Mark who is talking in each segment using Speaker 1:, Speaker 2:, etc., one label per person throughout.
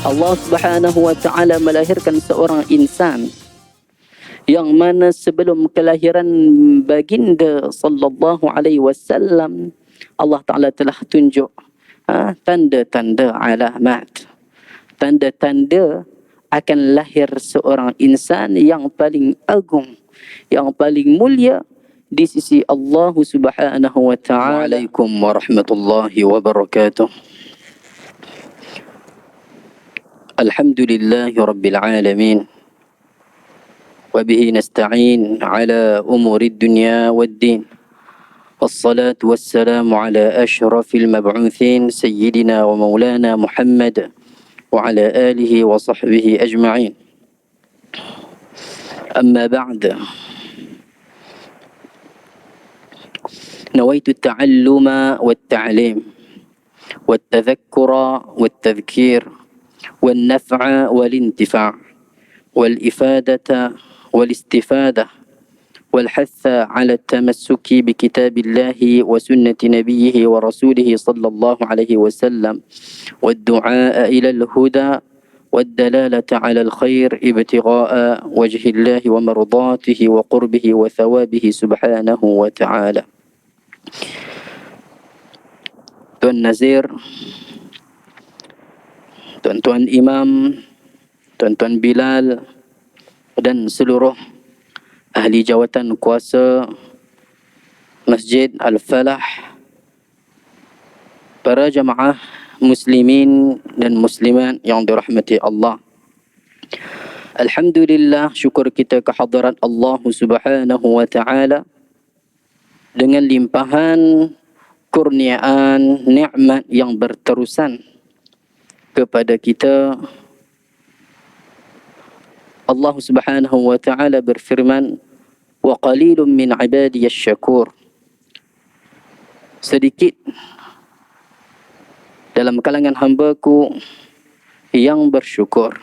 Speaker 1: Allah Subhanahu wa taala melahirkan seorang insan yang mana sebelum kelahiran baginda sallallahu alaihi wasallam Allah Taala telah tunjuk tanda-tanda alamat, tanda-tanda akan lahir seorang insan yang paling agung, yang paling mulia di sisi Allah Subhanahu wa taala. Waalaikum warahmatullahi wabarakatuh. Alhamdulillahi rabbil alamin. وبه نستعين على أمور الدنيا والدين والصلاة والسلام على أشرف المبعوثين سيدنا ومولانا محمد وعلى آله وصحبه أجمعين. أما بعد، نويت التعلم والتعليم والتذكر والتذكير والنفع والانتفاع والإفادة والاستفادة والحث على التمسك بكتاب الله وسنة نبيه ورسوله صلى الله عليه وسلم والدعاء إلى الهدى والدلالة على الخير ابتغاء وجه الله ومرضاته وقربه وثوابه سبحانه وتعالى. Tuan Nazir, Tuan-Tuan Imam, Tuan-Tuan Bilal dan seluruh ahli jawatan kuasa Masjid Al-Falah, para jamaah muslimin dan muslimat yang dirahmati Allah. Alhamdulillah, syukur kita kehadirat Allah Subhanahu wa taala dengan limpahan kurniaan nikmat yang berterusan kepada kita. Allah Subhanahu wa taala berfirman, wa qalilun min ibadiyasy syakur. Sedikit dalam kalangan hamba-Ku yang bersyukur.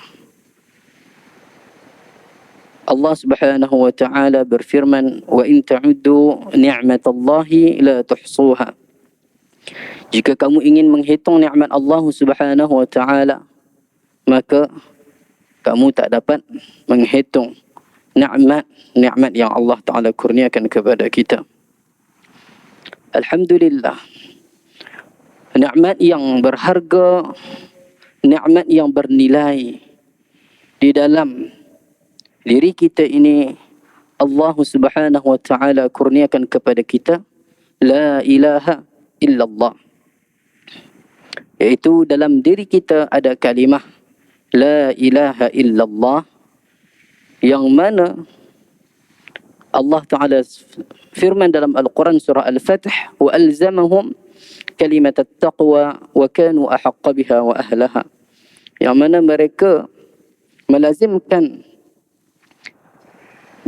Speaker 1: Allah Subhanahu wa taala berfirman, wa in ta'uddu ni'matallahi la tuhsuha. Jika kamu ingin menghitung nikmat Allah Subhanahu wa taala, maka kamu tak dapat menghitung nikmat yang Allah Ta'ala kurniakan kepada kita. Alhamdulillah, nikmat yang berharga, nikmat yang bernilai di dalam diri kita ini Allah Subhanahu wa taala kurniakan kepada kita la ilaha illallah, iaitu dalam diri kita ada kalimah la ilaha illallah, yang mana Allah Ta'ala firman dalam Al-Quran surah Al-Fath, wa alzamahum kalimat at-taqwa wa kanu ahaqqa biha wa ahlaha, yang mana mereka melazimkan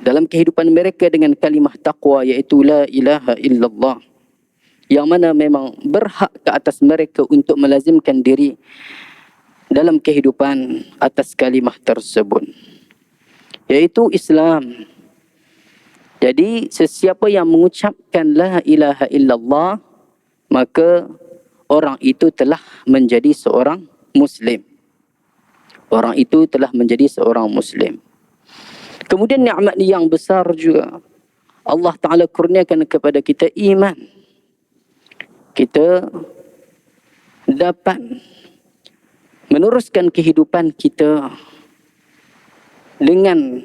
Speaker 1: dalam kehidupan mereka dengan kalimah taqwa, iaitu la ilaha illallah, yang mana memang berhak ke atas mereka untuk melazimkan diri dalam kehidupan atas kalimah tersebut, iaitu Islam. Jadi sesiapa yang mengucapkan la ilaha illallah, maka orang itu telah menjadi seorang Muslim. Orang itu telah menjadi seorang Muslim. Kemudian nikmat yang besar juga Allah Ta'ala kurniakan kepada kita iman. Kita dapat meneruskan kehidupan kita dengan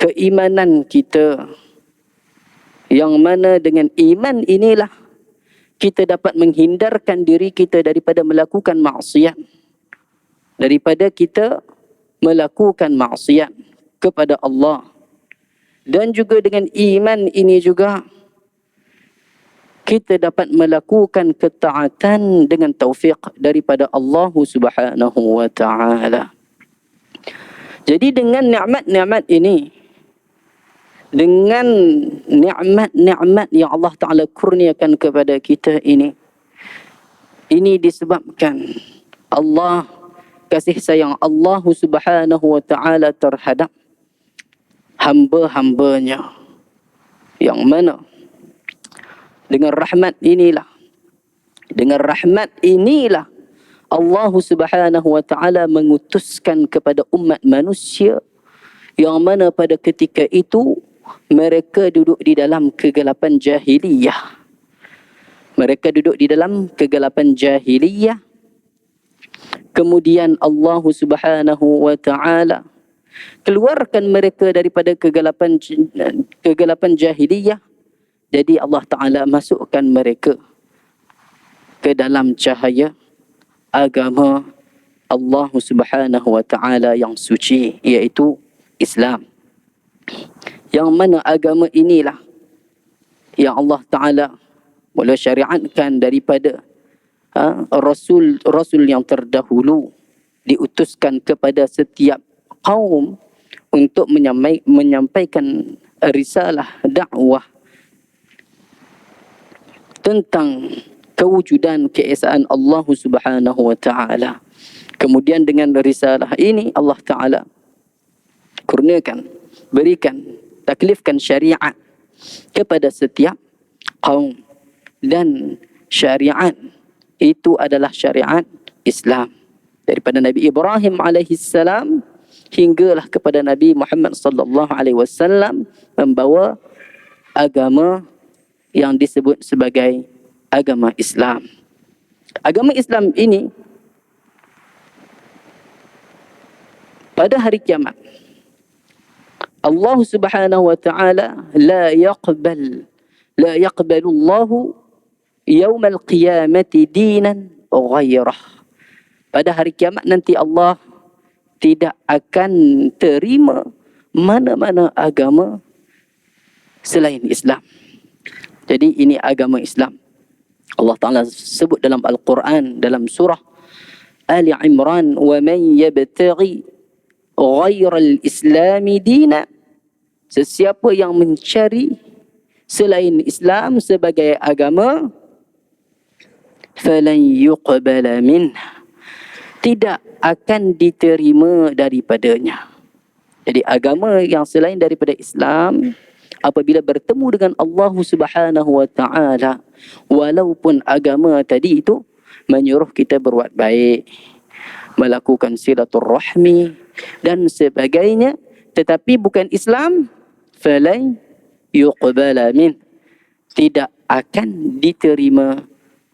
Speaker 1: keimanan kita, yang mana dengan iman inilah kita dapat menghindarkan diri kita daripada melakukan maksiat, daripada kita melakukan maksiat kepada Allah. Dan juga dengan iman ini juga kita dapat melakukan ketaatan dengan taufik daripada Allah Subhanahu wa taala. Jadi dengan nikmat-nikmat ini, dengan nikmat-nikmat yang Allah Ta'ala kurniakan kepada kita ini disebabkan Allah, kasih sayang Allah Subhanahu wa taala terhadap hamba-hambanya, yang mana dengan rahmat inilah Allah Subhanahu wa taala mengutuskan kepada umat manusia yang mana pada ketika itu mereka duduk di dalam kegelapan jahiliyah. Mereka duduk di dalam kegelapan jahiliyah. Kemudian Allah Subhanahu wa taala keluarkan mereka daripada kegelapan jahiliyah. Jadi Allah Taala masukkan mereka ke dalam cahaya agama Allah Subhanahu wa taala yang suci, iaitu Islam. Yang mana agama inilah yang Allah Taala mula syariatkan daripada rasul yang terdahulu, diutuskan kepada setiap kaum untuk menyampaikan risalah dakwah tentang kewujudan keesaan Allah Subhanahu wa taala. Kemudian dengan risalah ini Allah Taala kurniakan, berikan, taklifkan syariat kepada setiap kaum, dan syariat itu adalah syariat Islam daripada Nabi Ibrahim alaihissalam hinggalah kepada Nabi Muhammad sallallahu alaihi wasallam, membawa agama yang disebut sebagai agama Islam. Agama Islam ini pada hari kiamat Allah Subhanahu wa taala la yaqbalu Allahu yaumal qiyamati dinan ghairah. Pada hari kiamat nanti Allah tidak akan terima mana-mana agama selain Islam. Jadi ini agama Islam. Allah Ta'ala sebut dalam Al-Quran, dalam surah Ali Imran, وَمَنْ يَبْتَغِي غَيْرَ الْإِسْلَامِ دِينًا, sesiapa yang mencari selain Islam sebagai agama, فَلَنْ يُقْبَلَ مِنْهُ, tidak akan diterima daripadanya. Jadi agama yang selain daripada Islam, apabila bertemu dengan Allah Subhanahu wa taala, walaupun agama tadi itu menyuruh kita berbuat baik, melakukan silaturrahmi dan sebagainya, tetapi bukan Islam, falan yuqbala min, tidak akan diterima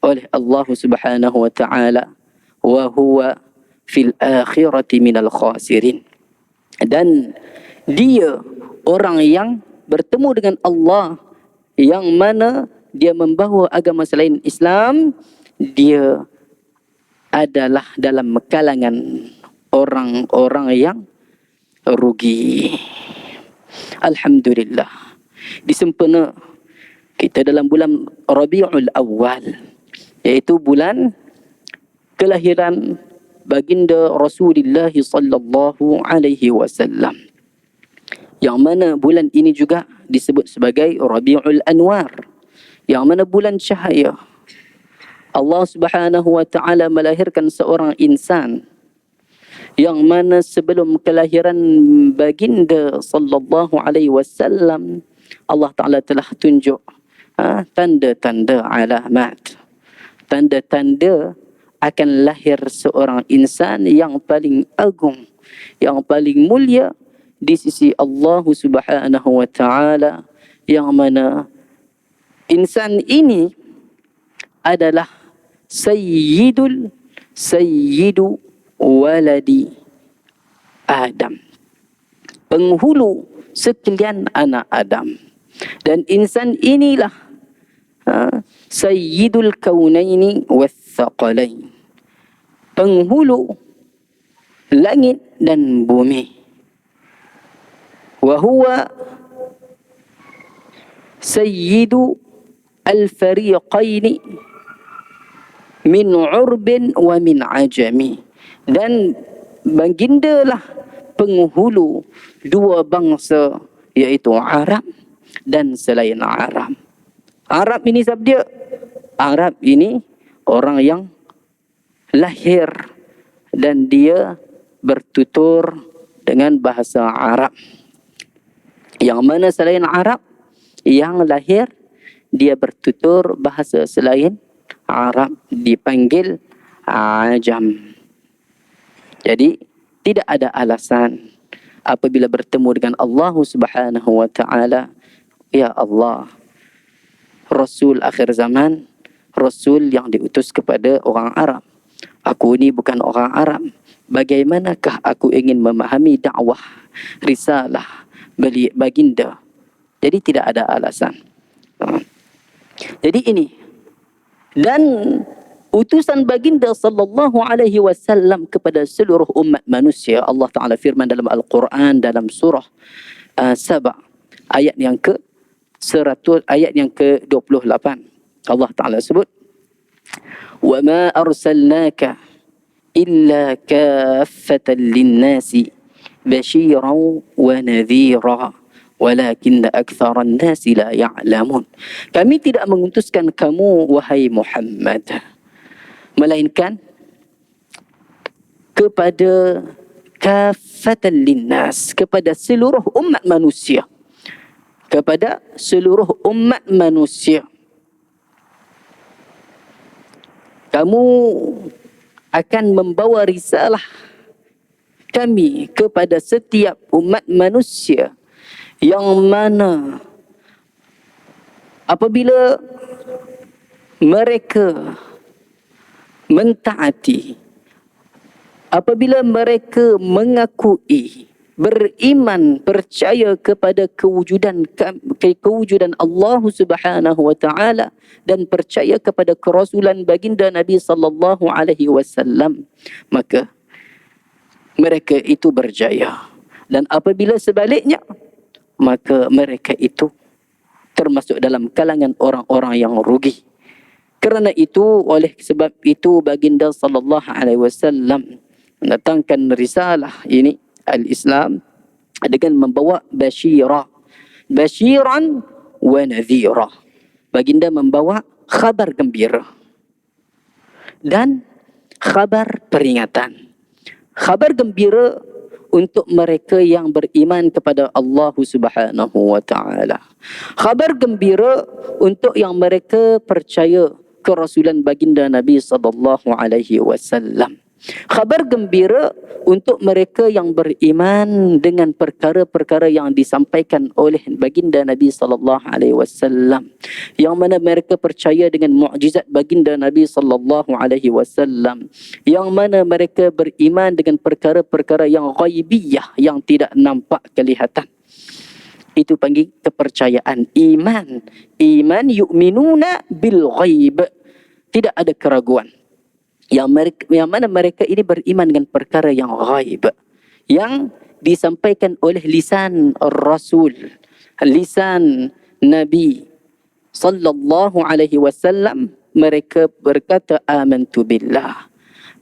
Speaker 1: oleh Allah Subhanahu wa taala, wa huwa fil akhirati minal khasirin. Dan dia orang yang bertemu dengan Allah yang mana dia membawa agama selain Islam, dia adalah dalam kalangan orang-orang yang rugi. Alhamdulillah, disempena kita dalam bulan Rabiul Awal, iaitu bulan kelahiran baginda Rasulullah sallallahu alaihi wasallam, yang mana bulan ini juga disebut sebagai Rabiul Anwar, yang mana bulan cahaya. Allah Subhanahu wa taala melahirkan seorang insan yang mana sebelum kelahiran baginda sallallahu alaihi wasallam, Allah Taala telah tunjuk tanda-tanda alamat, tanda-tanda akan lahir seorang insan yang paling agung, yang paling mulia di sisi Allah Subhanahu wa taala, yang mana insan ini adalah sayyidu waladi Adam, penghulu sekalian anak Adam. Dan insan inilah sayyidul kaunaini wathaqalain, penghulu langit dan bumi. Wahuwa sayyidu al-fariqaini min urbin wa min ajami, dan bagindalah penghulu dua bangsa, iaitu Arab dan selain Arab. Arab ini siapa dia? Arab ini orang yang lahir dan dia bertutur dengan bahasa Arab. Yang mana selain Arab, yang lahir dia bertutur bahasa selain Arab, dipanggil ajam. Jadi tidak ada alasan apabila bertemu dengan Allah Subhanahu wa taala, ya Allah, Rasul akhir zaman, Rasul yang diutus kepada orang Arab. Aku ni bukan orang Arab. Bagaimanakah aku ingin memahami dakwah, risalah baginda? Jadi tidak ada alasan. Jadi ini. Dan utusan baginda sallallahu alaihi wasallam kepada seluruh umat manusia. Allah Ta'ala firman dalam Al-Quran dalam surah Saba ayat yang ke 100, ayat yang ke-28. Allah Ta'ala sebut, "Wa ma arsalnaka illa kaffatan lin-nasi basyiran wa nadhira walakinna aktharan nasi la ya'lamun." Kami tidak mengutuskan kamu wahai Muhammad melainkan kepada kaffatan linnas, kepada seluruh umat manusia. Kepada seluruh umat manusia. Kamu akan membawa risalah kami kepada setiap umat manusia yang mana apabila mereka mentaati, apabila mereka mengakui, beriman, percaya kepada kewujudan Allah Subhanahu wa taala dan percaya kepada kerasulan baginda Nabi sallallahu alaihi wasallam, maka mereka itu berjaya. Dan apabila sebaliknya, maka mereka itu termasuk dalam kalangan orang-orang yang rugi. Kerana itu, oleh sebab itu baginda sallallahu alaihi wasallam mendatangkan risalah ini al-Islam dengan membawa basyiran wa nadhira. Baginda membawa khabar gembira dan khabar peringatan. Khabar gembira untuk mereka yang beriman kepada Allah Subhanahu wa taala. Khabar gembira untuk yang mereka percaya kerasulan baginda Nabi sallallahu alaihi wasallam. Khabar gembira untuk mereka yang beriman dengan perkara-perkara yang disampaikan oleh baginda Nabi sallallahu alaihi wasallam, yang mana mereka percaya dengan mukjizat baginda Nabi sallallahu alaihi wasallam, yang mana mereka beriman dengan perkara-perkara yang ghaibiyah, yang tidak nampak kelihatan. Itu panggil kepercayaan iman. Iman yu'minuna bil ghaib. Tidak ada keraguan. Yang mana mereka ini beriman dengan perkara yang ghaib, yang disampaikan oleh lisan Rasul, lisan Nabi sallallahu alaihi wasallam. Mereka berkata, amantu billah,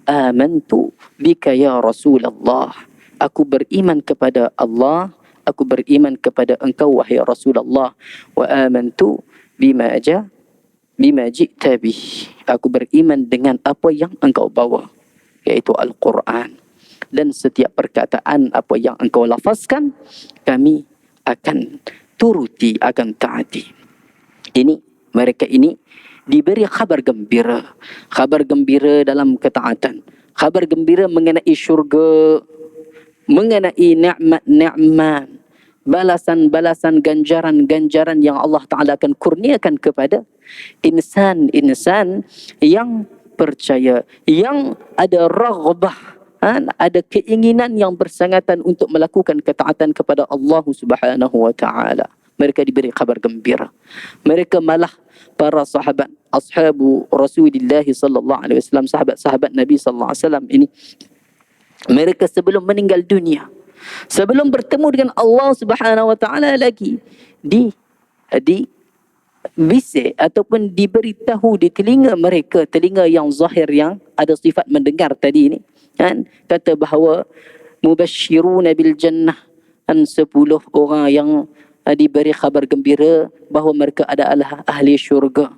Speaker 1: amantu bika ya Rasulullah. Aku beriman kepada Allah, aku beriman kepada engkau wahai Rasulullah. Wa amantu bima ji'ta bih. Aku beriman dengan apa yang engkau bawa, yaitu Al-Quran. Dan setiap perkataan apa yang engkau lafazkan, kami akan turuti, akan taati. Ini, mereka ini diberi khabar gembira. Khabar gembira dalam ketaatan. Khabar gembira mengenai syurga, mengenai nikmat-nikmat, balasan-balasan, ganjaran-ganjaran yang Allah Ta'ala akan kurniakan kepada insan-insan yang percaya, yang ada raghbah, ada keinginan yang bersangatan untuk melakukan ketaatan kepada Allah Subhanahu wa Ta'ala. Mereka diberi kabar gembira. Mereka malah para sahabat, ashabu Rasulullah sallallahu alaihi wasallam, sahabat-sahabat Nabi sallallahu alaihi wasallam ini, mereka sebelum meninggal dunia, sebelum bertemu dengan Allah Subhanahu wa Ta'ala lagi, bisik ataupun diberitahu di telinga mereka, telinga yang zahir yang ada sifat mendengar tadi ini, kan, kata bahawa mubasyiruna bil jannah, 10 orang yang diberi khabar gembira bahawa mereka adalah ahli syurga.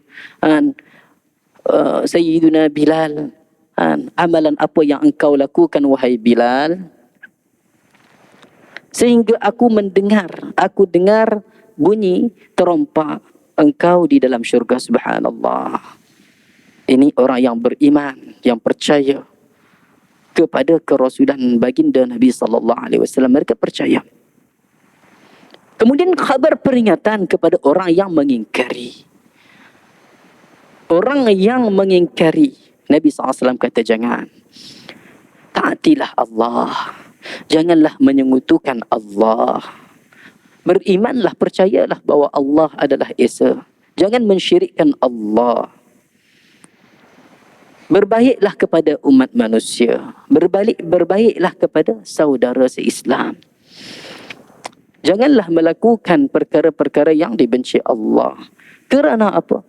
Speaker 1: Sayyiduna Bilal, amalan apa yang engkau lakukan wahai Bilal, sehingga aku dengar bunyi terompak engkau di dalam syurga. Subhanallah. Ini orang yang beriman, yang percaya kepada kerasulan baginda Nabi sallallahu alaihi wasallam. Mereka percaya. Kemudian khabar peringatan kepada orang yang mengingkari. Orang yang mengingkari, Nabi SAW kata jangan. Taatilah Allah. Janganlah menyekutukan Allah. Berimanlah, percayalah bahawa Allah adalah Esa. Jangan mensyirikkan Allah. Berbaiklah kepada umat manusia. Berbaiklah kepada saudara se-Islam. Janganlah melakukan perkara-perkara yang dibenci Allah. Kerana apa?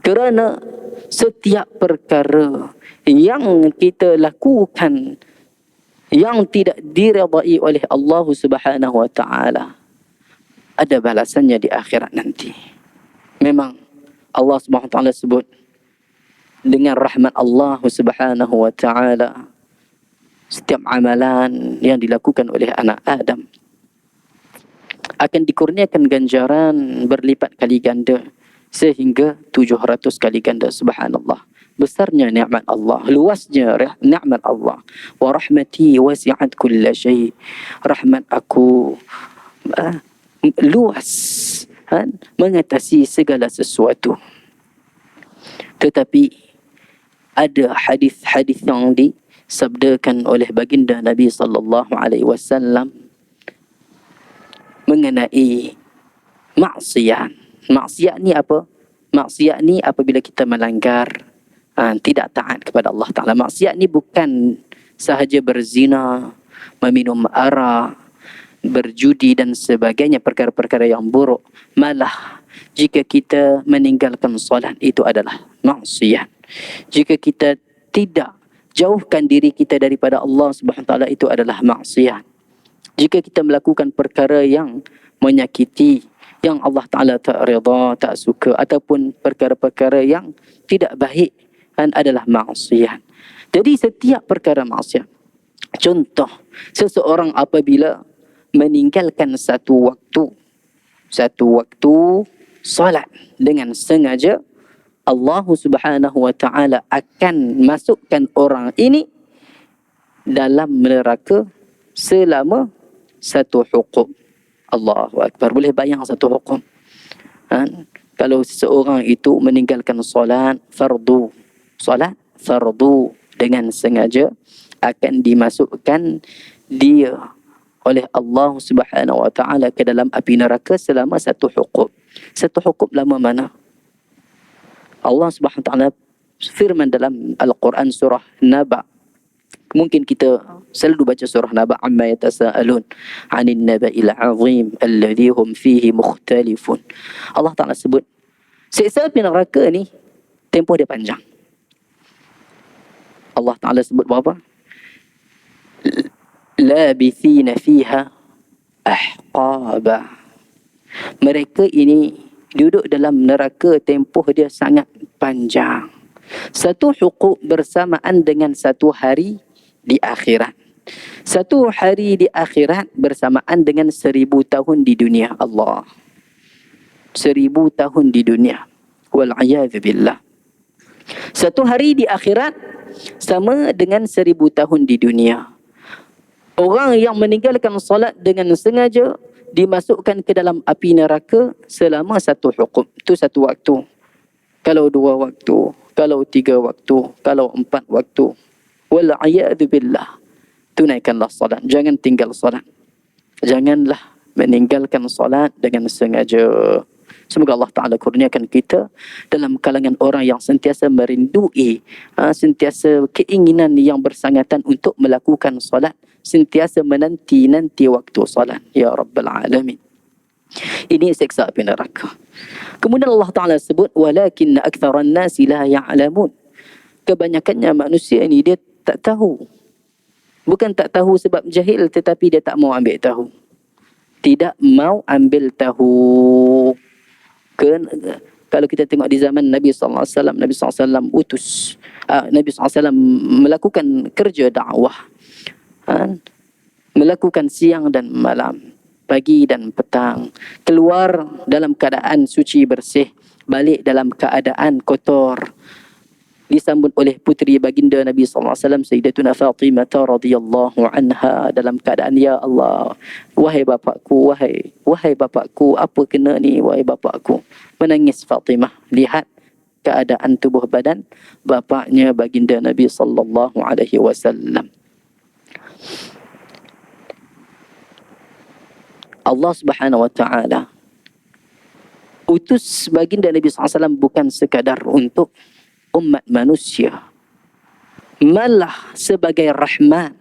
Speaker 1: Kerana setiap perkara yang kita lakukan yang tidak diredai oleh Allah Subhanahu wa taala ada balasannya di akhirat nanti. Memang Allah Subhanahu wa taala sebut dengan rahmat Allah Subhanahu wa taala setiap amalan yang dilakukan oleh anak Adam akan dikurniakan ganjaran berlipat kali ganda sehingga 700 kali ganda. Subhanallah. Besarnya nikmat Allah, luasnya nikmat Allah. Wa rahmati wasi'at kulla syai. Rahmat aku luas, mengatasi segala sesuatu. Tetapi ada hadis-hadis yang disabdakan oleh baginda Nabi sallallahu alaihi wasallam mengenai maksiat. Maksiat ni apa? Maksiat ni apabila kita melanggar, tidak taat kepada Allah Ta'ala. Maksiat ni bukan sahaja berzina, meminum arak, berjudi dan sebagainya, perkara-perkara yang buruk. Malah jika kita meninggalkan solat, itu adalah maksiat. Jika kita tidak jauhkan diri kita daripada Allah Subhanahu Wa Ta'ala, itu adalah maksiat. Jika kita melakukan perkara yang menyakiti, yang Allah Ta'ala tak reda, tak suka, ataupun perkara-perkara yang tidak baik, adalah maksiat. Jadi setiap perkara maksiat. Contoh, seseorang apabila meninggalkan satu waktu solat dengan sengaja, Allah Subhanahu Wa Ta'ala akan masukkan orang ini dalam neraka selama satu hukum. Allahu Akbar. Boleh bayang satu hukum. Kalau seseorang itu meninggalkan solat fardu dengan sengaja, akan dimasukkan dia oleh Allah Subhanahu Wa Ta'ala ke dalam api neraka selama satu hukum. Satu hukum lama mana? Allah Subhanahu Wa Ta'ala firman dalam Al-Quran surah Naba. Mungkin kita selalu baca surah Naba, amma yatasaalun 'anil naba'il 'azim alladhi hum fihi mukhtalifun. Allah Ta'ala sebut siksa api neraka ni tempoh dia panjang. Allah Ta'ala sebut berapa? Labithina fiha ahqaba. Mereka ini duduk dalam neraka, tempoh dia sangat panjang. Satu hukuk bersamaan dengan satu hari di akhirat. Satu hari di akhirat bersamaan dengan 1000 tahun di dunia. Allah. 1000 tahun di dunia. Wal'iyadhu billah. Satu hari di akhirat sama dengan 1000 tahun di dunia. Orang yang meninggalkan solat dengan sengaja dimasukkan ke dalam api neraka selama satu hukum. Itu satu waktu. Kalau 2 waktu, kalau 3 waktu, kalau 4 waktu. Wal'iyadhu billah. Tunaikanlah solat. Jangan tinggal solat. Janganlah meninggalkan solat dengan sengaja. Semoga Allah Ta'ala kurniakan kita dalam kalangan orang yang sentiasa merindui, sentiasa keinginan yang bersangatan untuk melakukan solat, sentiasa menanti-nanti waktu solat. Ya Rabbal Alamin. Ini siksa api neraka. Kemudian Allah Ta'ala sebut, walakinna aktharan nasi la ya'lamun. Kebanyakannya manusia ini dia tak tahu. Bukan tak tahu sebab jahil, tetapi dia tak mau ambil tahu. Tidak mau ambil tahu. Kalau kita tengok di zaman Nabi SAW, Nabi SAW utus, Nabi SAW melakukan kerja dakwah, melakukan siang dan malam, pagi dan petang, keluar dalam keadaan suci bersih, balik dalam keadaan kotor, disambut oleh puteri baginda Nabi SAW, Sayyidatuna Fatimah radhiyallahu anha, dalam keadaan, ya Allah, wahai bapakku, wahai bapakku, apa kena ni wahai bapakku. Menangis Fatimah lihat keadaan tubuh badan bapaknya baginda Nabi SAW. Allah Subhanahu wa taala utus baginda Nabi SAW bukan sekadar untuk umat manusia, malah sebagai rahmat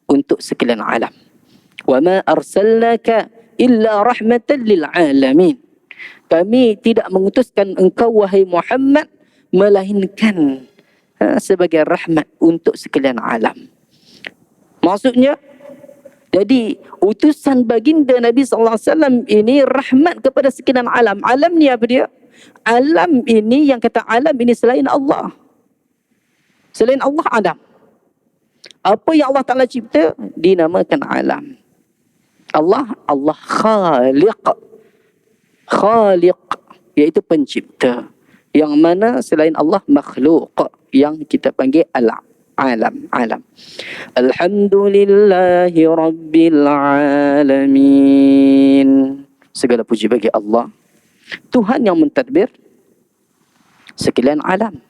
Speaker 1: untuk sekalian alam. Wa ma arsalnaka illa rahmatan lil alamin. Kami tidak mengutuskan engkau wahai Muhammad melainkan sebagai rahmat untuk sekalian alam. Maksudnya, jadi utusan baginda Nabi SAW ini rahmat kepada sekalian alam. Alam ni apa dia? Alam ini, yang kata alam ini selain Allah. Selain Allah Adam. Apa yang Allah Ta'ala cipta dinamakan alam. Allah Khaliq. Khaliq iaitu pencipta. Yang mana selain Allah makhluk, yang kita panggil alam. Alhamdulillahi Rabbil Alamin. Segala puji bagi Allah, Tuhan yang mentadbir sekalian alam.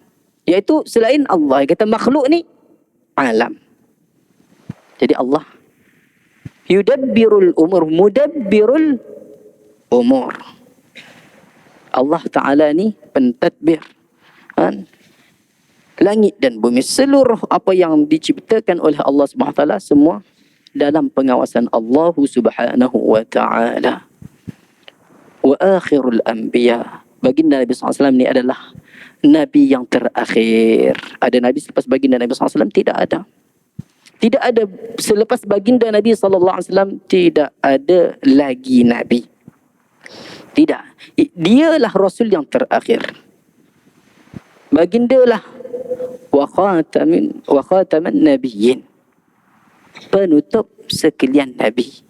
Speaker 1: Iaitu selain Allah, kata makhluk ni alam. Jadi Allah yudabbirul umur, mudabbirul umur. Allah Ta'ala ni pentadbir langit dan bumi. Seluruh apa yang diciptakan oleh Allah Subhanahu Wa Ta'ala semua dalam pengawasan Allah Subhanahu Wa Ta'ala. Wa akhirul anbiya, baginda Nabi SAW ni adalah Nabi yang terakhir. Ada Nabi selepas baginda Nabi SAW? Tidak ada. Tidak ada selepas baginda Nabi SAW, tidak ada lagi Nabi. Tidak. Dialah Rasul yang terakhir. Bagindalah wa khataman nabiyyin, penutup sekalian Nabi.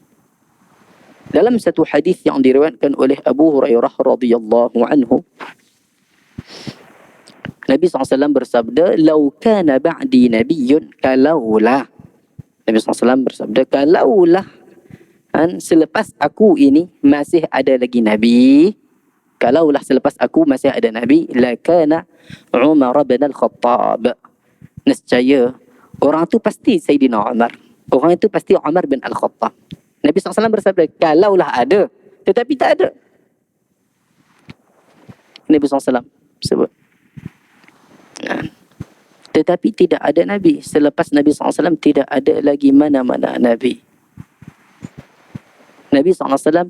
Speaker 1: Dalam satu hadis yang diriwayatkan oleh Abu Hurairah radhiyallahu anhu, Nabi SAW bersabda, "Lau kana ba'di nabiyyun," kalaulah, Nabi SAW bersabda, kalaulah selepas aku ini masih ada lagi Nabi, kalaulah selepas aku masih ada Nabi, lakana Umar bin Al-Khattab. Nescaya orang tu pasti Sayyidina Umar. Orang itu pasti Umar bin Al-Khattab. Nabi SAW bersabda, kalaulah ada, tetapi tak ada. Nabi SAW sebut. Tetapi tidak ada Nabi. Selepas Nabi SAW tidak ada lagi mana-mana Nabi. Nabi SAW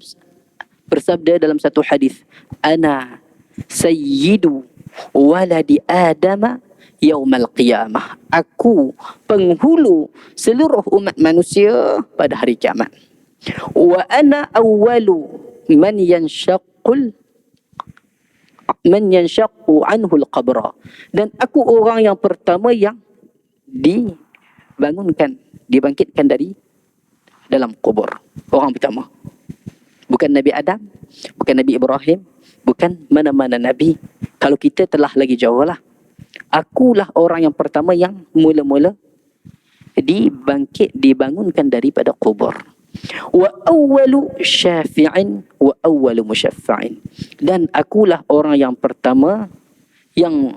Speaker 1: bersabda dalam satu hadis, "Ana sayyidu waladi Adam yaumal qiyamah." Aku penghulu seluruh umat manusia pada hari kiamat. Wa ana awwalu man yanshaqqu anhu al-qabra. Dan aku orang yang pertama yang dibangkitkan dari dalam kubur. Orang pertama. Bukan Nabi Adam, bukan Nabi Ibrahim, bukan mana-mana Nabi. Kalau kita telah lagi jauh lah. Akulah orang yang pertama yang mula-mula dibangunkan daripada kubur. Wa awwalu syafi'in wa awwalu musyaffa'in. Dan akulah orang yang pertama yang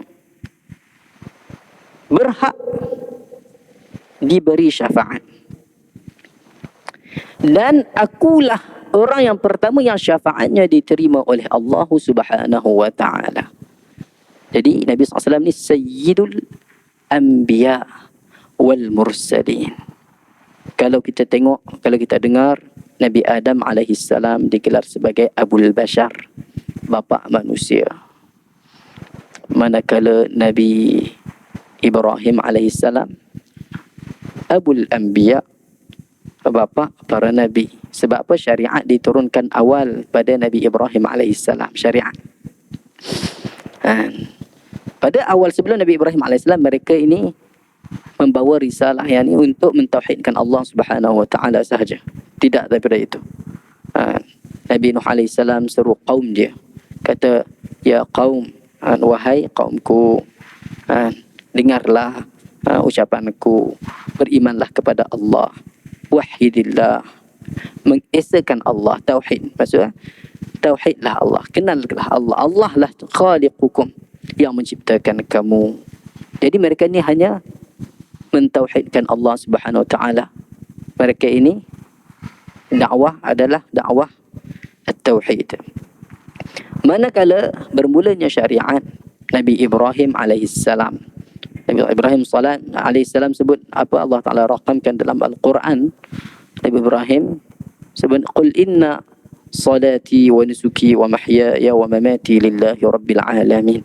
Speaker 1: berhak diberi syafaat. Dan akulah orang yang pertama yang syafaatnya diterima oleh Allah Subhanahu wa Ta'ala. Jadi Nabi SAW ni Sayyidul Anbiya wal Mursalin. Kalau kita tengok, kalau kita dengar, Nabi Adam alaihissalam digelar sebagai Abul Bashar, bapa manusia. Manakala Nabi Ibrahim alaihissalam Abul Anbiya, bapa para Nabi. Sebab apa? Syariat diturunkan awal pada Nabi Ibrahim alaihissalam. Syariat. Pada awal sebelum Nabi Ibrahim alaihissalam, mereka ini membawa risalah yang ini untuk mentauhidkan Allah Subhanahu wa Ta'ala sahaja. Tidak daripada itu. Nabi Nuh alaihissalam seru kaum dia. Kata, ya qaum, wahai kaumku, dengarlah ucapanku, berimanlah kepada Allah, wahidillah, mengesakan Allah, tauhid. Maksudnya tauhidlah Allah, kenallah Allah. Allah lah khaliqukum, yang menciptakan kamu. Jadi mereka ni hanya mentauhidkan Allah Subhanahu Wa Taala. Mereka ini dakwah adalah dakwah at-tauhid. Manakala bermulanya syariat Nabi Ibrahim alaihissalam. Nabi Ibrahim alaihissalam sebut apa Allah Taala rakamkan dalam Al-Quran. Nabi Ibrahim sebut qul inna salati wa nusuki wa mahyaya wa mamati lillahi rabbil alamin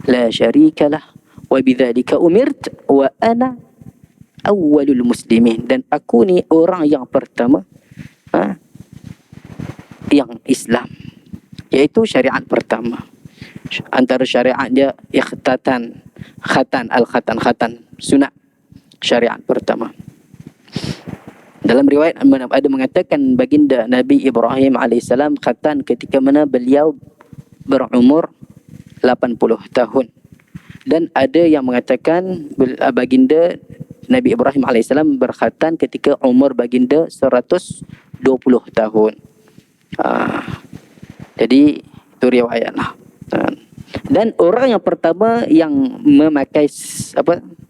Speaker 1: la syarika lah wa bidzalika umirt wa ana awwalul muslimin, dan aku ni orang yang pertama yang Islam, iaitu syariat pertama. Antara syariat dia khatan sunat, syariat pertama. Dalam riwayat ada mengatakan baginda Nabi Ibrahim alaihissalam khatan ketika mana beliau berumur 80 tahun. Dan ada yang mengatakan baginda Nabi Ibrahim alaihissalam berkhatan ketika umur baginda 120 tahun. Jadi itu riwayat lah. Dan orang yang pertama yang memakai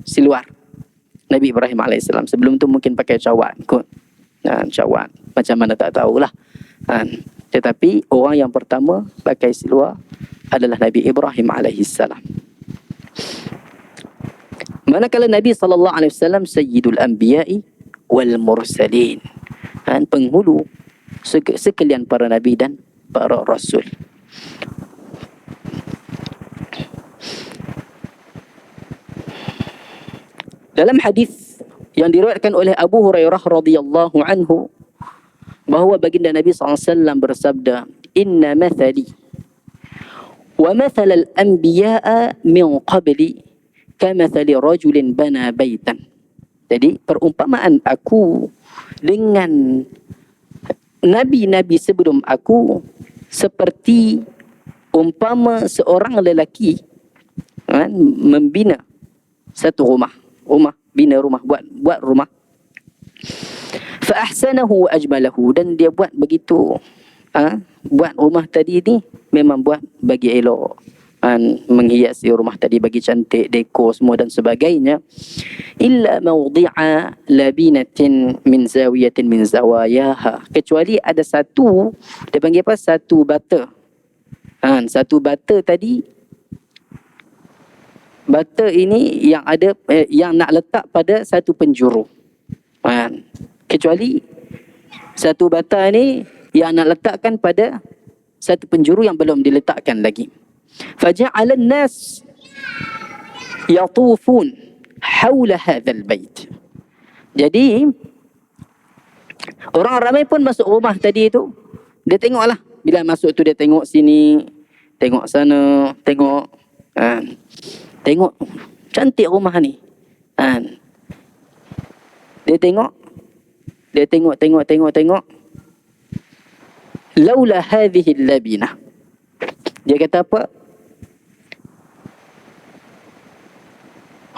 Speaker 1: siluar, Nabi Ibrahim alaihissalam. Sebelum tu mungkin pakai cawan kot. Cawan macam mana tak tahulah. Tetapi orang yang pertama pakai siluar adalah Nabi Ibrahim alaihissalam. Manakala Nabi sallallahu alaihi wasallam sayyidul anbiya'i wal mursalin, penghulu sekalian para nabi dan para rasul. Dalam hadis yang diriwayatkan oleh Abu Hurairah radhiyallahu anhu bahawa baginda Nabi SAW bersabda, inna mathali wa mathal al-anbiya'a min qabli kamathali rajulin bana baitan. Jadi perumpamaan aku dengan nabi-nabi sebelum aku seperti umpama seorang lelaki membina satu rumah, bina rumah, buat rumah. Fa ahsanahu wa ajmalahu, dan dia buat begitu, buat rumah tadi ni memang buat bagi elok, menghiasi rumah tadi bagi cantik, dekor semua dan sebagainya. Illa mawdi'a labinatin min zawiyatin min zawayaha, kecuali ada satu, dia panggil apa, satu bata. Satu bata tadi, bata ini yang ada yang nak letak pada satu penjuru. Kecuali satu bata ni yang nak letakkan pada satu penjuru yang belum diletakkan lagi. Faja'ala an-nas yatufun haula hadzal bait. Jadi orang ramai pun masuk rumah tadi tu, dia tengoklah. Bila masuk tu dia tengok sini, tengok sana, tengok cantik rumah ni. Dia tengok. Laula hadhihi al-labina. Dia kata apa?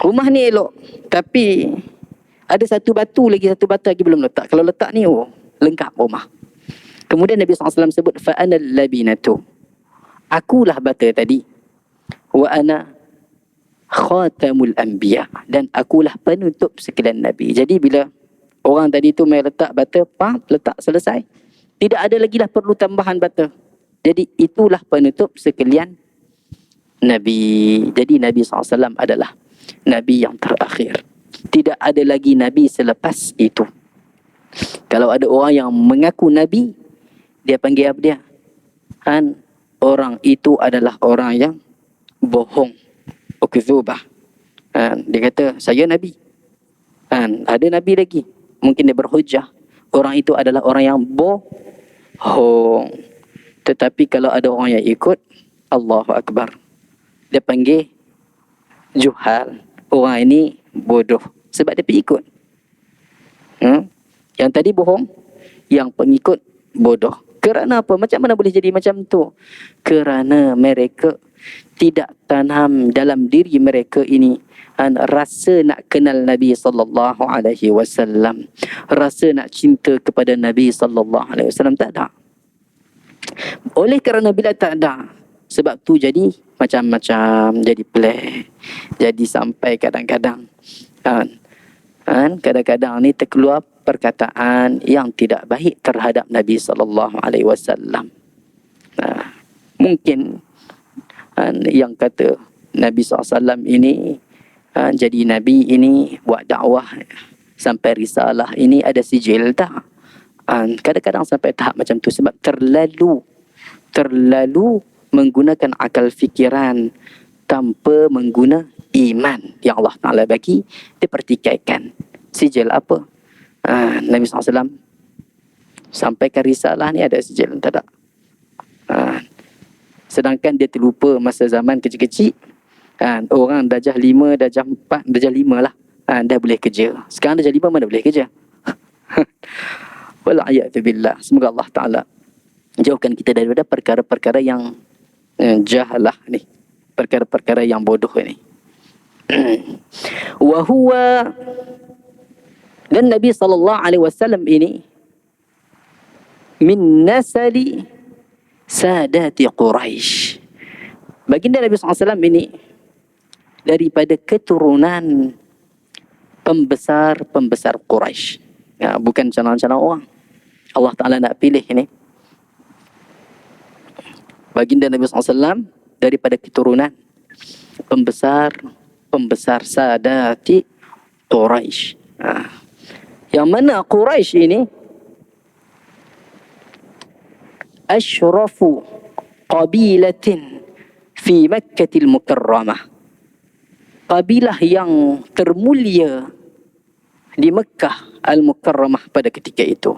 Speaker 1: Rumah ni elok, tapi ada satu batu lagi belum letak. Kalau letak ni, lengkap rumah. Kemudian Nabi SAW sebut, fa ana al-labinatu. Akulah bata tadi. Wa ana khatamul anbiya, dan akulah penutup sekalian nabi. Jadi bila orang tadi tu mai letak bata, letak selesai, tidak ada lagi lah perlu tambahan bata. Jadi itulah penutup sekalian nabi. Jadi Nabi SAW adalah nabi yang terakhir. Tidak ada lagi nabi selepas itu. Kalau ada orang yang mengaku nabi, dia panggil apa dia? Orang itu adalah orang yang bohong. Ukzubah. Dia kata saya nabi. Ada nabi lagi, mungkin dia berhujah. Orang itu adalah orang yang bohong. Tetapi kalau ada orang yang ikut, Allahu Akbar, dia panggil juhal. Orang ini bodoh sebab dia pergi ikut. Yang tadi bohong, yang pengikut bodoh. Kerana apa? Macam mana boleh jadi macam tu? Kerana mereka tidak tanam dalam diri mereka ini rasa nak kenal Nabi sallallahu alaihi wasallam, rasa nak cinta kepada Nabi sallallahu alaihi wasallam, tak ada. Oleh kerana bila tak ada, sebab tu jadi macam-macam, jadi pelik, jadi sampai kadang-kadang kadang-kadang ni terkeluar perkataan yang tidak baik terhadap Nabi sallallahu alaihi wasallam. Mungkin yang kata Nabi SAW ini jadi Nabi ini buat dakwah sampai risalah ini ada sijil, tak? Kadang-kadang sampai tahap macam tu sebab terlalu menggunakan akal fikiran tanpa mengguna iman yang Allah Ta'ala bagi, dipertikaikan. Sijil apa? Nabi SAW sampaikan risalah ni ada sijil, tak ada? Sedangkan dia terlupa masa zaman kecil-kecil, orang darjah 5, darjah 4, darjah 5 lah, dah boleh kerja. Sekarang darjah 5 mana boleh kerja? Wal'ayatubillah. Semoga Allah Ta'ala jauhkan kita daripada perkara-perkara yang jahalah ni, perkara-perkara yang bodoh ni. Wahuwa, dan Nabi SAW ini min nasali sadati Quraisy. Baginda Nabi SAW ini daripada keturunan pembesar Quraisy. Bukan calon-calon orang. Allah Ta'ala nak pilih ini. Baginda Nabi SAW daripada keturunan pembesar sadati Quraisy. Yang mana Quraisy ini asyrafu qabilatin fi Makkatil Mukarramah, kabilah yang termulia di Mekah Al-Mukarramah pada ketika itu.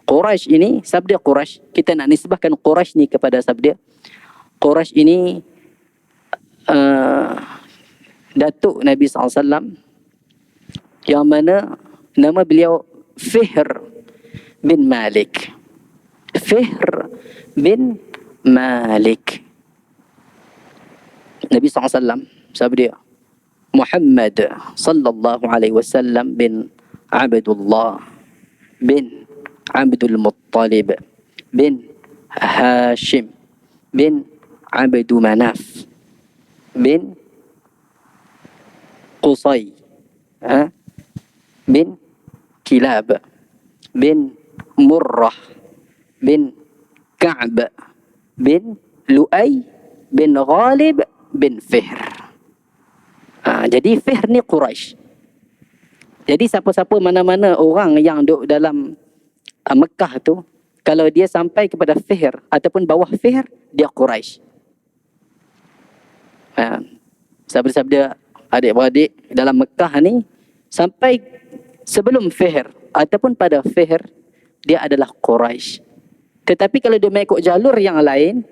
Speaker 1: Quraisy ini, sabda Quraisy, kita nak nisbahkan Quraisy ni kepada sabda. Quraisy ini datuk Nabi SAW yang mana nama beliau Fihr bin Malik. Fihr bin Malik. Nabi SAW sabda Muhammad sallallahu alaihi wasallam bin Abdullah bin Abdul Muttalib bin Hashim bin Abdu Manaf bin Qusay bin Kilab bin Murrah bin Ka'b bin Lu'ay bin Ghalib bin Fihr. Jadi Fihr ni Quraisy. Jadi siapa-siapa mana-mana orang yang duduk dalam Mekah tu, kalau dia sampai kepada Fihr ataupun bawah Fihr, dia Quraisy. Sabda-sabda adik-beradik dalam Mekah ni, sampai sebelum Fihr ataupun pada Fihr, dia adalah Quraisy. Tetapi kalau dia mengikut jalur yang lain,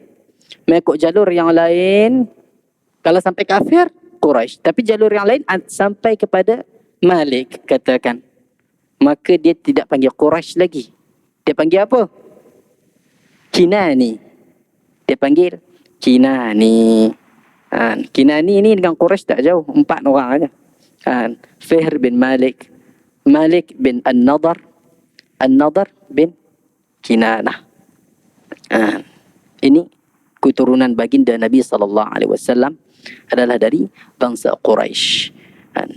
Speaker 1: kalau sampai kafir, Quraisy. Tapi jalur yang lain sampai kepada Malik, katakan, maka dia tidak panggil Quraisy lagi. Dia panggil apa? Kinani. Dia panggil Kinani. Kinani ni dengan Quraisy tak jauh, 4 orang aja. Fihr bin Malik, Malik bin An-Nadar, An-Nadar bin Kinanah. Ini keturunan baginda Nabi SAW adalah dari bangsa Quraisy.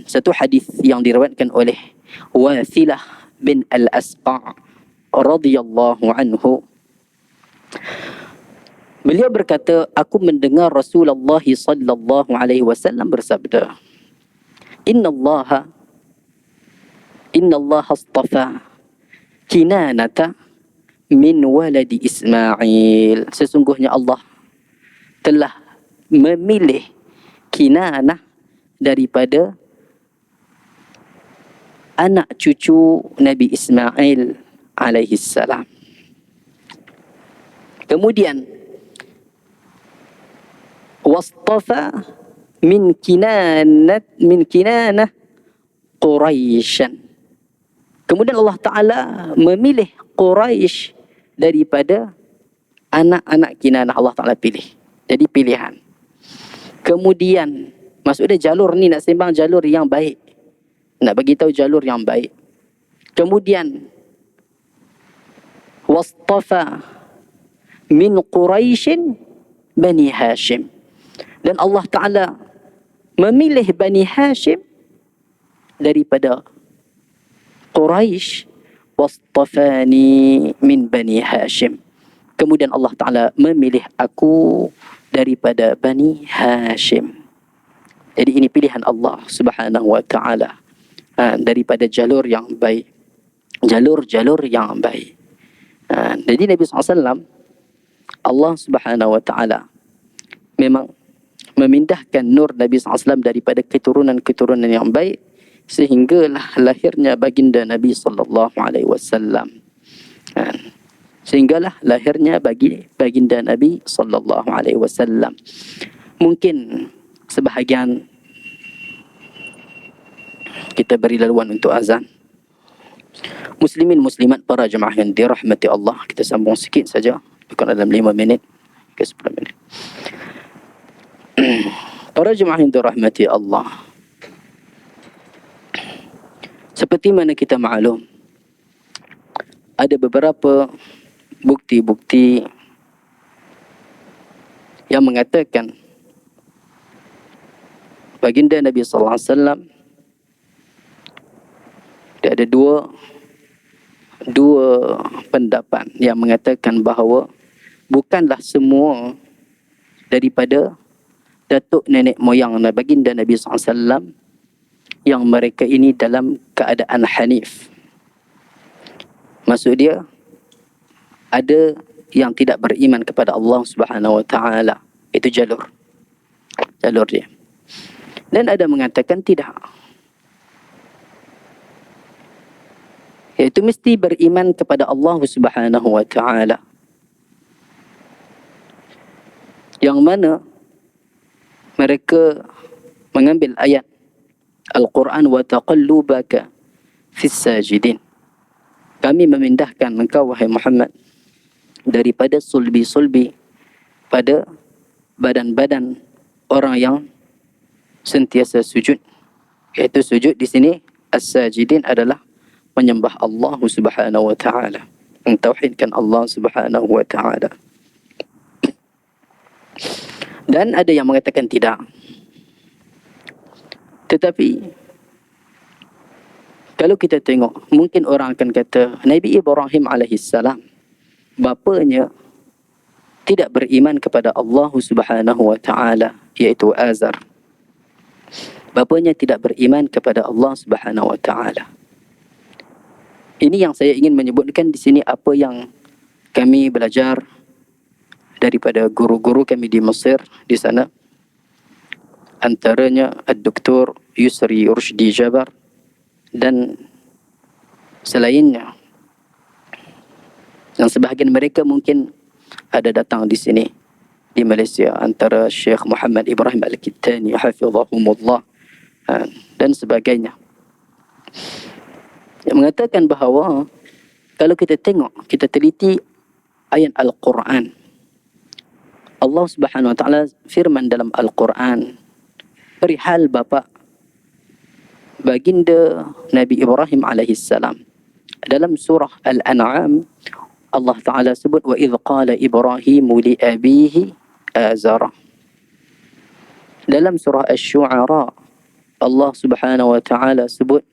Speaker 1: Satu hadis yang diriwayatkan oleh Wathilah bin Al-Asqa' radhiyallahu anhu, beliau berkata, aku mendengar Rasulullah sallallahu alaihi wasallam bersabda, Inna Allah astafa Kinanata min waladi Ismail. Sesungguhnya Allah telah memilih Kinanah daripada anak cucu Nabi Ismail alaihi salam. Kemudian wastafa min Kinanah Quraisyan. Kemudian Allah Ta'ala memilih Quraisy daripada anak-anak Kinanah. Allah Ta'ala pilih. Jadi pilihan. Kemudian, maksudnya jalur ni nak sembang jalur yang baik. Nak bagi tahu jalur yang baik. Kemudian, wastafa min Quraisyin Bani Hashim. Dan Allah Ta'ala memilih Bani Hashim daripada Quraisy. Wastafani min Bani Hashim. Kemudian Allah Ta'ala memilih aku daripada Bani Hashim. Jadi ini pilihan Allah Subhanahu wa Ta'ala daripada jalur yang baik. Jalur-jalur yang baik. Jadi Nabi SAW, Allah Subhanahu wa Ta'ala memang memindahkan nur Nabi SAW daripada keturunan-keturunan yang baik sehinggalah lahirnya baginda Nabi SAW. Sehinggalah lahirnya baginda Nabi SAW. Mungkin sebahagian kita beri laluan untuk azan. Muslimin muslimat para jemaah yang dirahmati Allah, kita sambung sikit saja, bukan dalam 5 minit ke 10 minit. Para jemaah yang dirahmati Allah, seperti mana kita maklum, ada beberapa bukti-bukti yang mengatakan baginda Nabi sallallahu alaihi wasallam ada dua pendapat yang mengatakan bahawa bukanlah semua daripada datuk nenek moyang baginda Nabi sallallahu alaihi wasallam yang mereka ini dalam keadaan hanif. Maksud dia, ada yang tidak beriman kepada Allah Subhanahu wa Ta'ala. Itu jalur dia. Dan ada mengatakan tidak, iaitu mesti beriman kepada Allah Subhanahu wa Ta'ala, yang mana mereka mengambil ayat Al-Quran, wa taqallubaka fis sajidin. Kami memindahkan engkau wahai Muhammad daripada sulbi-sulbi pada badan-badan orang yang sentiasa sujud. Iaitu sujud di sini as-sajidin adalah menyembah Allah Subhanahu wa Ta'ala, mentauhidkan Allah Subhanahu wa Ta'ala. Dan ada yang mengatakan tidak. Tetapi kalau kita tengok, mungkin orang akan kata Nabi Ibrahim alaihissalam, bapanya tidak beriman kepada Allah Subhanahu wa Ta'ala, iaitu Azar. Bapanya tidak beriman kepada Allah Subhanahu wa Ta'ala. Ini yang saya ingin menyebutkan di sini, apa yang kami belajar daripada guru-guru kami di Mesir di sana. Antaranya Dr. Yusri Rushdi Jabar dan selainnya. Yang sebahagian mereka mungkin ada datang di sini di Malaysia, antara Syekh Muhammad Ibrahim Al-Kittani hafizahumullah dan sebagainya, yang mengatakan bahawa kalau kita tengok, kita teliti ayat Al-Quran, Allah Subhanahu wa Ta'ala firman dalam Al-Quran perihal bapa baginda Nabi Ibrahim alaihissalam. Dalam surah Al-An'am, Allah Ta'ala sebut, wa idh qala Ibrahimu li abihi azara. Dalam surah Asy-Syu'ara, Allah Subhanahu wa Ta'ala sebut,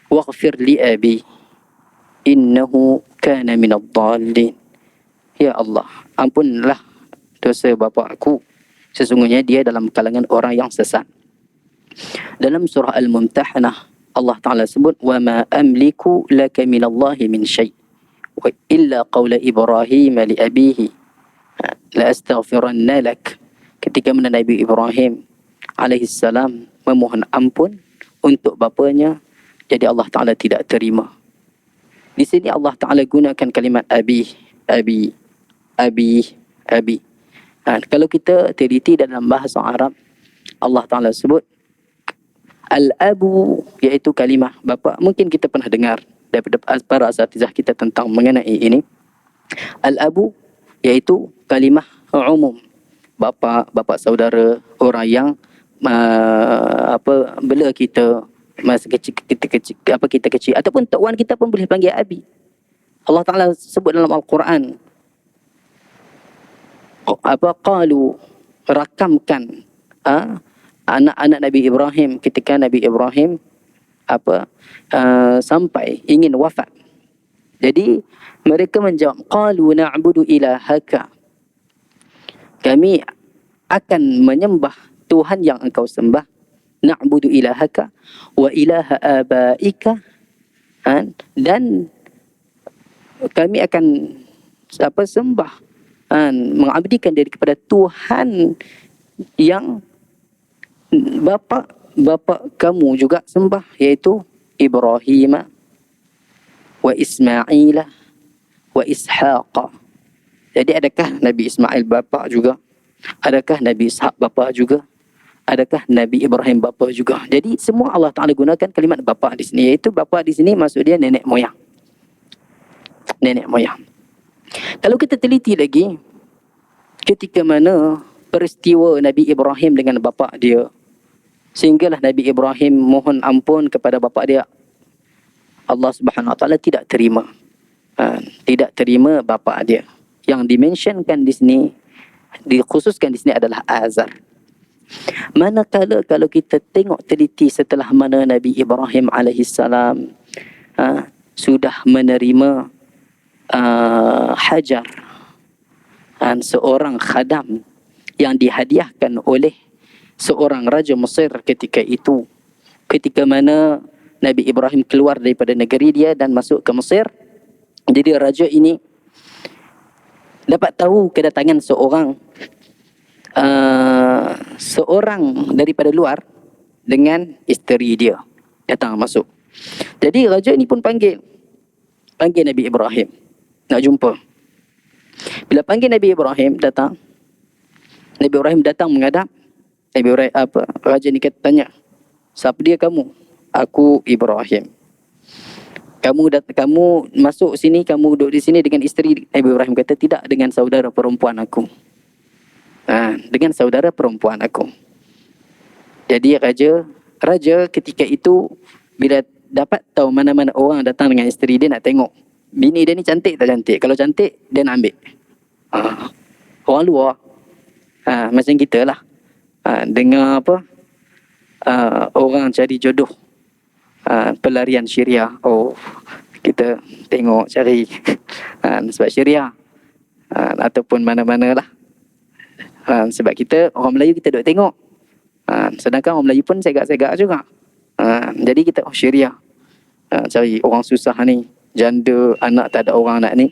Speaker 1: waghfir li abi innahu kana minadh dhalin. Ya Allah, ampunlah dosa bapa aku, sesungguhnya dia dalam kalangan orang yang sesat. Dalam surah Al-Mumtahanah, Allah Ta'ala sebut, wa ma amliku laka minallahi min syai' wa illa qawla Ibrahim li abihi la astaghfiranna lak. Ketika mana Nabi Ibrahim alaihissalam memohon ampun untuk bapanya, jadi Allah Ta'ala tidak terima. Di sini Allah Ta'ala gunakan kalimat abi. Kalau kita teliti dalam bahasa Arab, Allah Ta'ala sebut al-abu, iaitu kalimah bapa. Mungkin kita pernah dengar daripada para asatizah kita tentang mengenai ini. Al-abu iaitu kalimah umum, bapa saudara, orang yang bela kita masa kecil, kita kecil, ataupun tok wan kita pun boleh panggil abi. Allah Taala sebut dalam Al-Quran, qalu, rakamkan anak-anak Nabi Ibrahim ketika Nabi Ibrahim sampai ingin wafat. Jadi mereka menjawab, qalu na'budu ilahaka, kami akan menyembah Tuhan yang engkau sembah, na'budu ilahaka wa ilaha abaika, dan kami akan sembah, mengabdikan diri kepada Tuhan yang bapa kamu juga sembah, iaitu Ibrahim wa Ismail wa Ishaq. Jadi adakah Nabi Ismail bapa juga? Adakah Nabi Ishaq bapa juga? Adakah Nabi Ibrahim bapa juga? Jadi semua Allah Taala gunakan kalimat bapa di sini, iaitu bapa di sini maksud dia nenek moyang. Nenek moyang. Kalau kita teliti lagi, ketika mana peristiwa Nabi Ibrahim dengan bapa dia, sehinggalah Nabi Ibrahim mohon ampun kepada bapa dia, Allah Subhanahu Wa Taala tidak terima. Tidak terima bapa dia. Yang dimentionkan di sini, dikhususkan di sini adalah Azar. Manakala kalau kita tengok teliti setelah mana Nabi Ibrahim alaihissalam sudah menerima Hajar, seorang khadam yang dihadiahkan oleh seorang raja Mesir ketika itu. Ketika mana Nabi Ibrahim keluar daripada negeri dia dan masuk ke Mesir, jadi raja ini dapat tahu kedatangan seorang daripada luar dengan isteri dia datang masuk. Jadi raja ini pun panggil Nabi Ibrahim nak jumpa. Bila panggil Nabi Ibrahim datang, Nabi Ibrahim datang menghadap Nabi Ibrahim. Raja ni tanya, siapa dia kamu? Aku Ibrahim. Kamu masuk sini, kamu duduk di sini dengan isteri. Nabi Ibrahim kata, tidak, dengan saudara perempuan aku. Dengan saudara perempuan aku. Jadi raja ketika itu bila dapat tahu mana-mana orang datang dengan isteri dia, nak tengok bini dia ni cantik tak cantik. Kalau cantik, dia nak ambil. Orang luar. Macam kita lah. Dengar orang cari jodoh. Pelarian Syria. Kita tengok cari sebab Syria. Ataupun mana-mana lah. Sebab kita, orang Melayu kita duk tengok. Sedangkan orang Melayu pun segak-segak juga. Jadi kita, Syria. Cari orang susah ni. Janda, anak tak ada orang nak ni.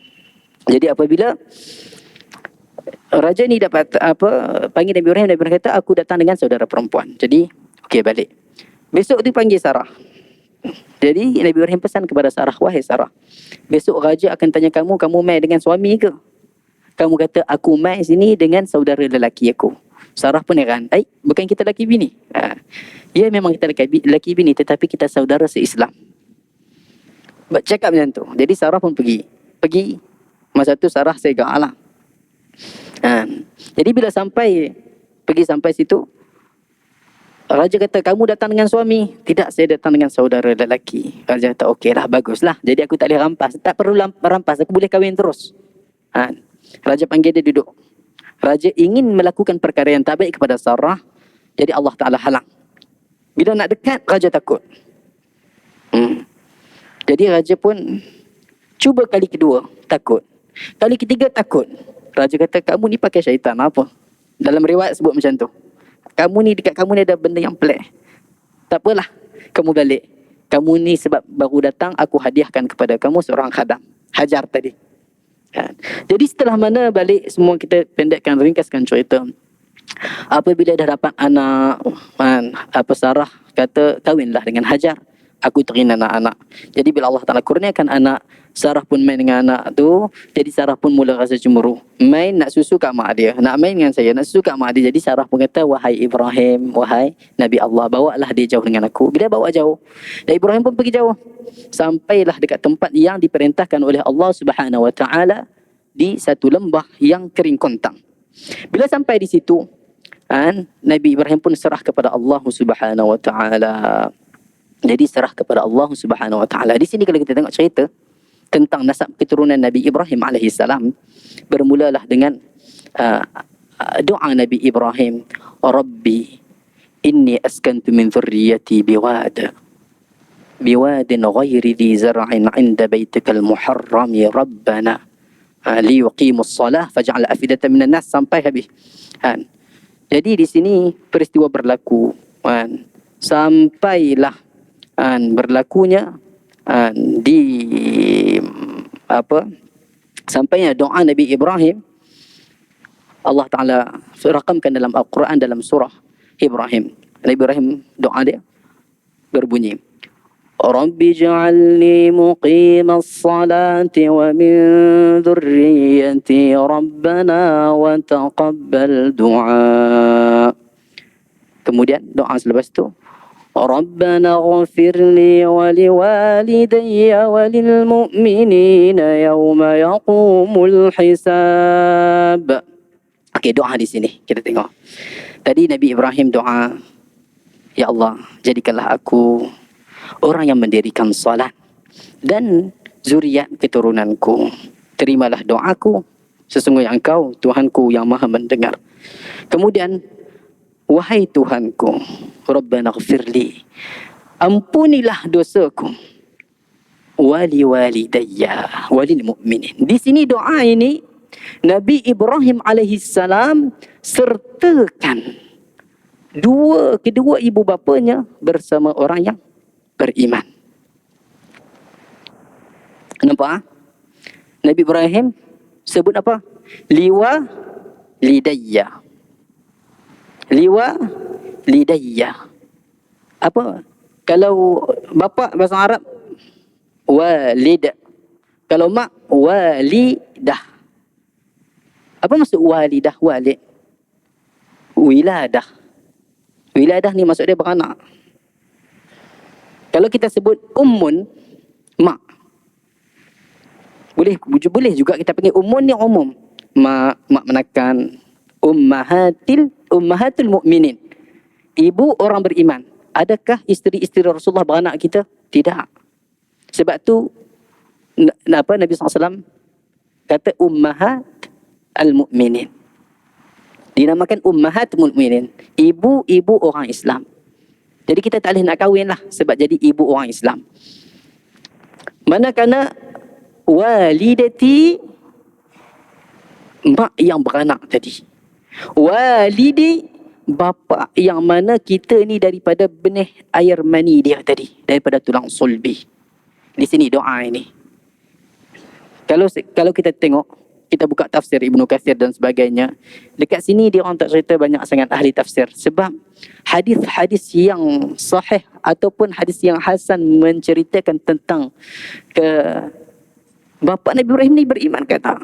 Speaker 1: Jadi apabila raja ni dapat panggil Nabi Ibrahim, Nabi Ibrahim kata, aku datang dengan saudara perempuan. Jadi, okey balik. Besok tu panggil Sarah. Jadi Nabi Ibrahim pesan kepada Sarah, wahai Sarah, besok raja akan tanya kamu mai dengan suami ke? Kamu kata, aku mai sini dengan saudara lelaki aku. Sarah pun heran, bukan kita lelaki bini? Ya, memang kita lelaki bini, tetapi kita saudara se-Islam. Cakap macam tu. Jadi Sarah pun pergi. Masa tu Sarah segak lah. Jadi bila pergi sampai situ, raja kata, kamu datang dengan suami? Tidak, saya datang dengan saudara lelaki. Raja kata, okey lah, baguslah. Jadi aku tak boleh rampas. Tak perlu rampas, aku boleh kahwin terus. Raja panggil dia duduk. Raja ingin melakukan perkara yang tak baik kepada Sarah. Jadi Allah Ta'ala halang. Bila nak dekat, raja takut. Jadi raja pun cuba kali kedua, takut. Kali ketiga, takut. Raja kata, kamu ni pakai syaitan apa? Dalam riwayat sebut macam tu. Dekat kamu ni ada benda yang pelik. Tak apalah, kamu balik. Kamu ni sebab baru datang, aku hadiahkan kepada kamu seorang khadam. Hajar tadi. Jadi setelah mana balik, semua kita pendekkan, ringkaskan cerita. Apabila dah dapat anak, Sarah kata, kahwinlah dengan Hajar. Aku terin anak-anak. Jadi bila Allah Ta'ala kurniakan anak, Sarah pun main dengan anak tu. Jadi Sarah pun mula rasa cemburu. Main nak susu kat mak dia. Nak main dengan saya, nak susu kat mak dia. Jadi Sarah pun kata, wahai Ibrahim, wahai Nabi Allah, bawalah dia jauh dengan aku. Bila bawa jauh, dan Ibrahim pun pergi jauh. Sampailah dekat tempat yang diperintahkan oleh Allah Subhanahu Wa Ta'ala, di satu lembah yang kering kontang. Bila sampai di situ, Nabi Ibrahim pun serah kepada Allah Subhanahu wa taala. Jadi serah kepada Allah Subhanahu wa taala. Di sini kalau kita tengok cerita tentang nasab keturunan Nabi Ibrahim alaihi salam, bermulalah dengan doa Nabi Ibrahim, Rabbi inni askantu min dhurriyyati biwadin ghairi dhi zar'in 'inda baitikal muharram rabbana liyuqimus salah faj'al afidatan minan nas sampai habis. Jadi di sini peristiwa berlaku, sampailah berlakunya di sampainya doa Nabi Ibrahim. Allah Ta'ala rakamkan dalam Al-Quran dalam surah Ibrahim. Nabi Ibrahim doa dia berbunyi, Rabbi ja'alni muqimas salati wa min dhurriyyati rabbana wa taqabbal du'a. Kemudian doa selepas itu, Rabbana ghafirli wa liwalidayya wa lil mu'minina yawma yaqumul hisab. Okey, doa di sini kita tengok. Tadi Nabi Ibrahim doa, Ya Allah, jadikanlah aku orang yang mendirikan salat dan zuriat keturunanku. Terimalah doaku, sesungguhnya Engkau Tuhanku yang Maha mendengar. Kemudian, wahai Tuhanku, Rabbana ghafirli, ampunilah dosaku, wali walidayya walil mu'minin. Di sini doa ini Nabi Ibrahim alaihi salam sertakan kedua ibu bapanya bersama orang yang beriman. Nampak? Nabi Ibrahim sebut apa? Liwa lidayya. Liwa lidayya. Apa? Kalau bapa bahasa Arab walid. Kalau mak walidah. Apa maksud walidah? Walid. Wiladah. Wiladah ni maksud dia beranak. Kalau kita sebut ummun, mak. Boleh juga kita panggil ummun ni umum. Mak menakan ummahatul mu'minin. Ibu orang beriman. Adakah isteri-isteri Rasulullah beranak kita? Tidak. Sebab tu Nabi SAW kata ummahat al-mu'minin. Dinamakan ummahat mu'minin. Ibu-ibu orang Islam. Jadi kita tak boleh nak kahwin lah sebab jadi ibu orang Islam. Manakala walidati, mak yang beranak tadi. Walidi, bapa yang mana kita ni daripada benih air mani dia tadi. Daripada tulang sulbi. Di sini doa ini. Kalau kita tengok, kita buka tafsir Ibnu Katsir dan sebagainya. Dekat sini dia orang tak cerita banyak sangat ahli tafsir. Sebab hadis-hadis yang sahih ataupun hadis yang hasan menceritakan tentang bapa Nabi Ibrahim ni beriman kata.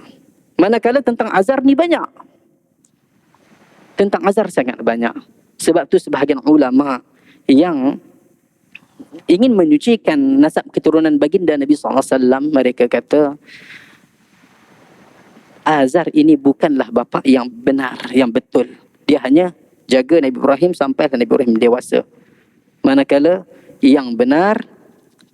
Speaker 1: Manakala tentang azar ni banyak. Tentang azar sangat banyak. Sebab tu sebahagian ulama yang ingin menyucikan nasab keturunan baginda Nabi SAW, mereka kata Azar ini bukanlah bapa yang benar, yang betul. Dia hanya jaga Nabi Ibrahim sampai Nabi Ibrahim dewasa. Manakala yang benar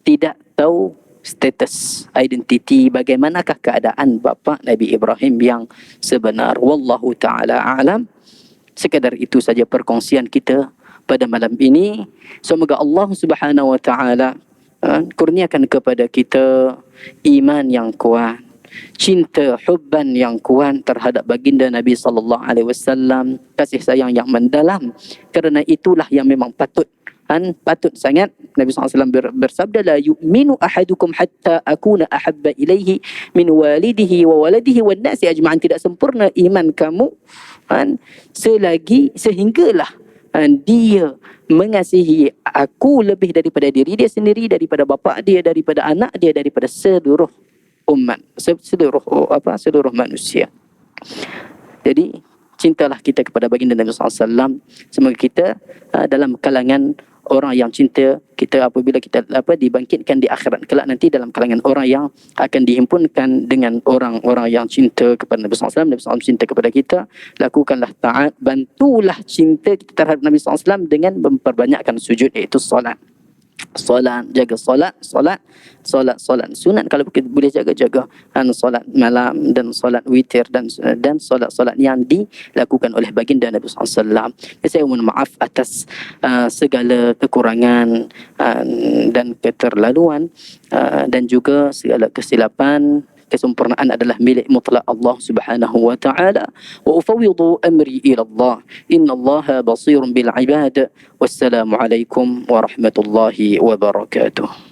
Speaker 1: tidak tahu status, identiti, bagaimanakah keadaan bapa Nabi Ibrahim yang sebenar. Wallahu ta'ala a'lam. Sekadar itu saja perkongsian kita pada malam ini. Semoga Allah Subhanahu wa ta'ala kurniakan kepada kita iman yang kuat, cinta hubban yang kuat terhadap baginda Nabi sallallahu alaihi wasallam, kasih sayang yang mendalam. Kerana itulah yang memang patut sangat. Nabi SAW bersabda, la yu'minu ahadukum hatta akuna ahabba ilaihi min walidihi wa waladihi wan nasi ajma'an. Tidak sempurna iman kamu sehinggalah dia mengasihi aku lebih daripada diri dia sendiri, daripada bapa dia, daripada anak dia, daripada seluruh umat, seluruh manusia. Jadi cintalah kita kepada baginda Nabi SAW. Semoga kita dalam kalangan orang yang cinta kita apabila kita dibangkitkan di akhirat kelak nanti dalam kalangan orang yang akan dihimpunkan dengan orang-orang yang cinta kepada Nabi SAW. Nabi SAW cinta kepada kita, lakukanlah taat, bantulah cinta kita terhadap Nabi SAW dengan memperbanyakkan sujud, iaitu solat. Solat, jaga solat sunat kalau boleh jaga solat malam dan solat witir dan solat-solat yang dilakukan oleh baginda Nabi SAW. Saya mohon maaf atas segala kekurangan dan keterlaluan dan juga segala kesilapan. Kesempurnaan adalah milik mutlak Allah Subhanahu wa taala. Wa ufawwidu amri ila Allah. Innallaha basirun bil ibad. Wassalamu alaikum warahmatullahi wabarakatuh.